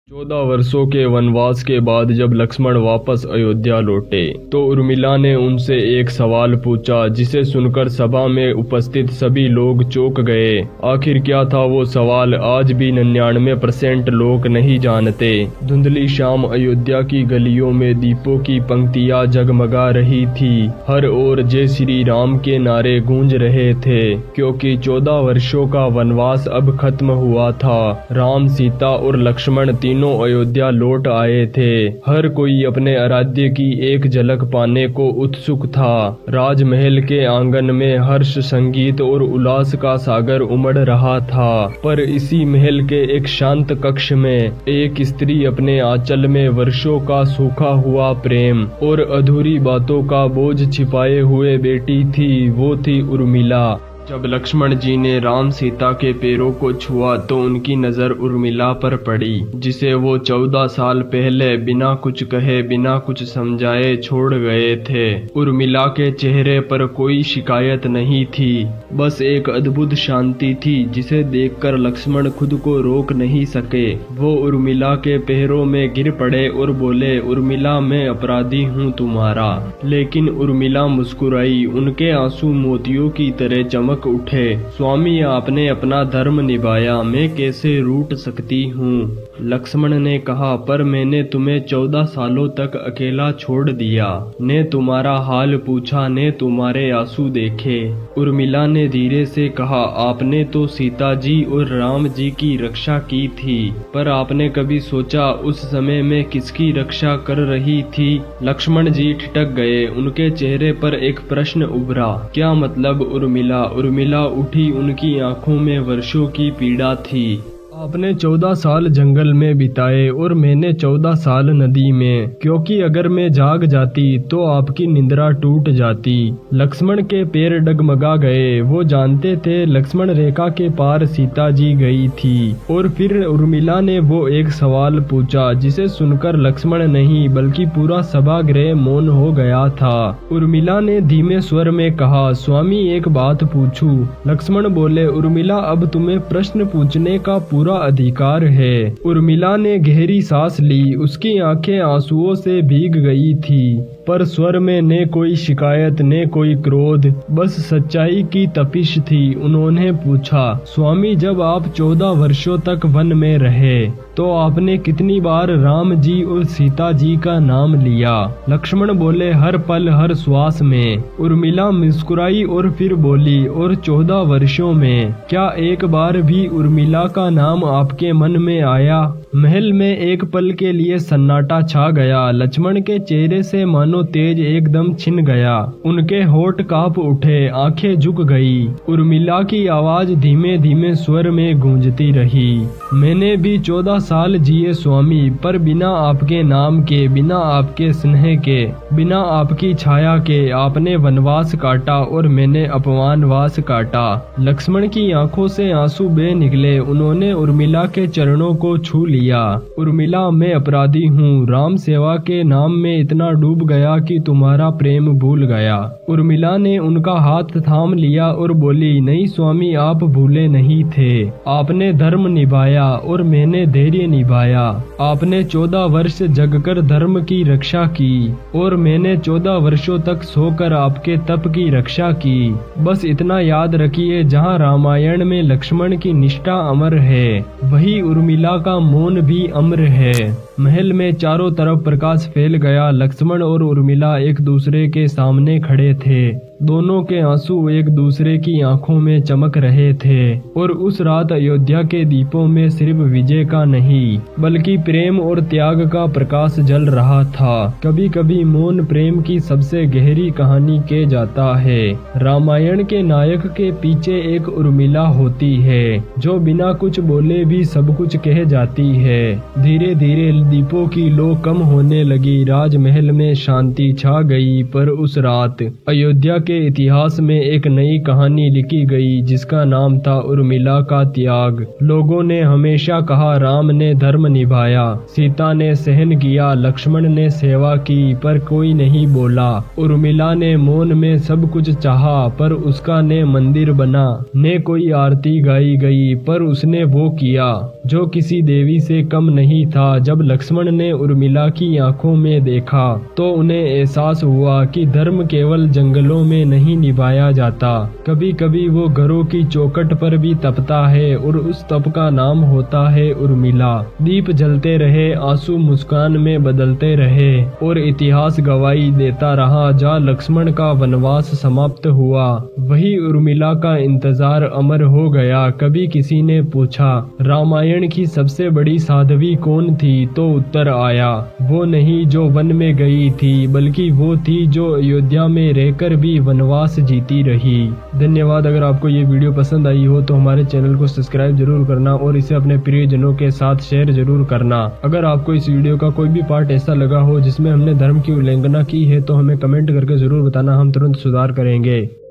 14 वर्षों के वनवास के बाद जब लक्ष्मण वापस अयोध्या लौटे तो उर्मिला ने उनसे एक सवाल पूछा जिसे सुनकर सभा में उपस्थित सभी लोग चौंक गए। आखिर क्या था वो सवाल आज भी 99% लोग नहीं जानते। धुंधली शाम अयोध्या की गलियों में दीपों की पंक्तियां जगमगा रही थी। हर ओर जय श्री राम के नारे गूंज रहे थे क्योंकि 14 वर्षों का वनवास अब खत्म हुआ था। राम, सीता और लक्ष्मण तीनों अयोध्या लौट आए थे। हर कोई अपने आराध्य की एक झलक पाने को उत्सुक था। राजमहल के आंगन में हर्ष, संगीत और उल्लास का सागर उमड़ रहा था। पर इसी महल के एक शांत कक्ष में एक स्त्री अपने आंचल में वर्षों का सूखा हुआ प्रेम और अधूरी बातों का बोझ छिपाए हुए बैठी थी। वो थी उर्मिला। जब लक्ष्मण जी ने राम सीता के पैरों को छुआ तो उनकी नजर उर्मिला पर पड़ी जिसे वो 14 साल पहले बिना कुछ कहे, बिना कुछ समझाए छोड़ गए थे। उर्मिला के चेहरे पर कोई शिकायत नहीं थी, बस एक अद्भुत शांति थी जिसे देखकर लक्ष्मण खुद को रोक नहीं सके। वो उर्मिला के पैरों में गिर पड़े और बोले, उर्मिला मैं अपराधी हूँ तुम्हारा। लेकिन उर्मिला मुस्कुराई। उनके आंसू मोतियों की तरह चमक उठे। स्वामी, आपने अपना धर्म निभाया, मैं कैसे रूठ सकती हूँ। लक्ष्मण ने कहा, पर मैंने तुम्हें 14 सालों तक अकेला छोड़ दिया। ने तुम्हारा हाल पूछा, ने तुम्हारे आंसू देखे। उर्मिला ने धीरे से कहा, आपने तो सीता जी और राम जी की रक्षा की थी, पर आपने कभी सोचा उस समय में किसकी रक्षा कर रही थी। लक्ष्मण जी ठिठक गए। उनके चेहरे पर एक प्रश्न उभरा। क्या मतलब उर्मिला? उर्मिला उठी। उनकी आंखों में वर्षों की पीड़ा थी। आपने 14 साल जंगल में बिताए और मैंने 14 साल नदी में, क्योंकि अगर मैं जाग जाती तो आपकी निंद्रा टूट जाती। लक्ष्मण के पैर डगमगा गए। वो जानते थे लक्ष्मण रेखा के पार सीता जी गई थी। और फिर उर्मिला ने वो एक सवाल पूछा जिसे सुनकर लक्ष्मण नहीं बल्कि पूरा सभागृह मौन हो गया था। उर्मिला ने धीमे स्वर में कहा, स्वामी एक बात पूछूं? लक्ष्मण बोले, उर्मिला अब तुम्हें प्रश्न पूछने का पूरा अधिकार है। उर्मिला ने गहरी सांस ली। उसकी आंखें आंसुओं से भीग गई थी, पर स्वर में न कोई शिकायत न कोई क्रोध, बस सच्चाई की तपिश थी। उन्होंने पूछा, स्वामी जब आप 14 वर्षों तक वन में रहे तो आपने कितनी बार राम जी और सीता जी का नाम लिया? लक्ष्मण बोले, हर पल हर श्वास में। उर्मिला मुस्कुराई और फिर बोली, और 14 वर्षों में क्या एक बार भी उर्मिला का नाम आपके मन में आया? महल में एक पल के लिए सन्नाटा छा गया। लक्ष्मण के चेहरे से मानो तेज एकदम छिन गया। उनके होठ कांप उठे, आंखें झुक गई। उर्मिला की आवाज धीमे धीमे स्वर में गूंजती रही, मैंने भी 14 साल जिए स्वामी, पर बिना आपके नाम के, बिना आपके स्नेह के, बिना आपकी छाया के। आपने वनवास काटा और मैंने अपमानवास काटा। लक्ष्मण की आंखों से आंसू बह निकले। उन्होंने उर्मिला के चरणों को छू लिया। उर्मिला मैं अपराधी हूँ, राम सेवा के नाम में इतना डूब गया कि तुम्हारा प्रेम भूल गया। उर्मिला ने उनका हाथ थाम लिया और बोली, नहीं स्वामी आप भूले नहीं थे। आपने धर्म निभाया और मैंने धैर्य निभाया। आपने 14 वर्ष जगकर धर्म की रक्षा की और मैंने 14 वर्षों तक सोकर आपके तप की रक्षा की। बस इतना याद रखिए, जहाँ रामायण में लक्ष्मण की निष्ठा अमर है वही उर्मिला का मौन भी अमर है। महल में चारों तरफ प्रकाश फैल गया। लक्ष्मण और उर्मिला एक दूसरे के सामने खड़े थे। दोनों के आंसू एक दूसरे की आंखों में चमक रहे थे और उस रात अयोध्या के दीपों में सिर्फ विजय का नहीं बल्कि प्रेम और त्याग का प्रकाश जल रहा था। कभी कभी मौन प्रेम की सबसे गहरी कहानी कह जाता है। रामायण के नायक के पीछे एक उर्मिला होती है जो बिना कुछ बोले भी सब कुछ कह जाती है। धीरे धीरे दीपों की लो कम होने लगी। राजमहल में शांति छा गई, पर उस रात अयोध्या के इतिहास में एक नई कहानी लिखी गई जिसका नाम था उर्मिला का त्याग। लोगों ने हमेशा कहा राम ने धर्म निभाया, सीता ने सहन किया, लक्ष्मण ने सेवा की, पर कोई नहीं बोला। उर्मिला ने मौन में सब कुछ चाहा, पर उसका ने मंदिर बना। ने कोई आरती गाई गई, पर उसने वो किया जो किसी देवी से कम नहीं था। जब लक्ष्मण ने उर्मिला की आंखों में देखा तो उन्हें एहसास हुआ कि धर्म केवल जंगलों में नहीं निभाया जाता, कभी कभी वो घरों की चौखट पर भी तपता है, और उस तप का नाम होता है उर्मिला। दीप जलते रहे, आंसू मुस्कान में बदलते रहे, और इतिहास गवाही देता रहा। जहाँ लक्ष्मण का वनवास समाप्त हुआ, वही उर्मिला का इंतजार अमर हो गया। कभी किसी ने पूछा रामायण की सबसे बड़ी साध्वी कौन थी, तो उत्तर आया वो नहीं जो वन में गई थी, बल्कि वो थी जो अयोध्या में रहकर भी वनवास जीती रही। धन्यवाद। अगर आपको ये वीडियो पसंद आई हो तो हमारे चैनल को सब्सक्राइब जरूर करना और इसे अपने प्रियजनों के साथ शेयर जरूर करना। अगर आपको इस वीडियो का कोई भी पार्ट ऐसा लगा हो जिसमें हमने धर्म की उल्लंघना की है तो हमें कमेंट करके जरूर बताना, हम तुरंत सुधार करेंगे।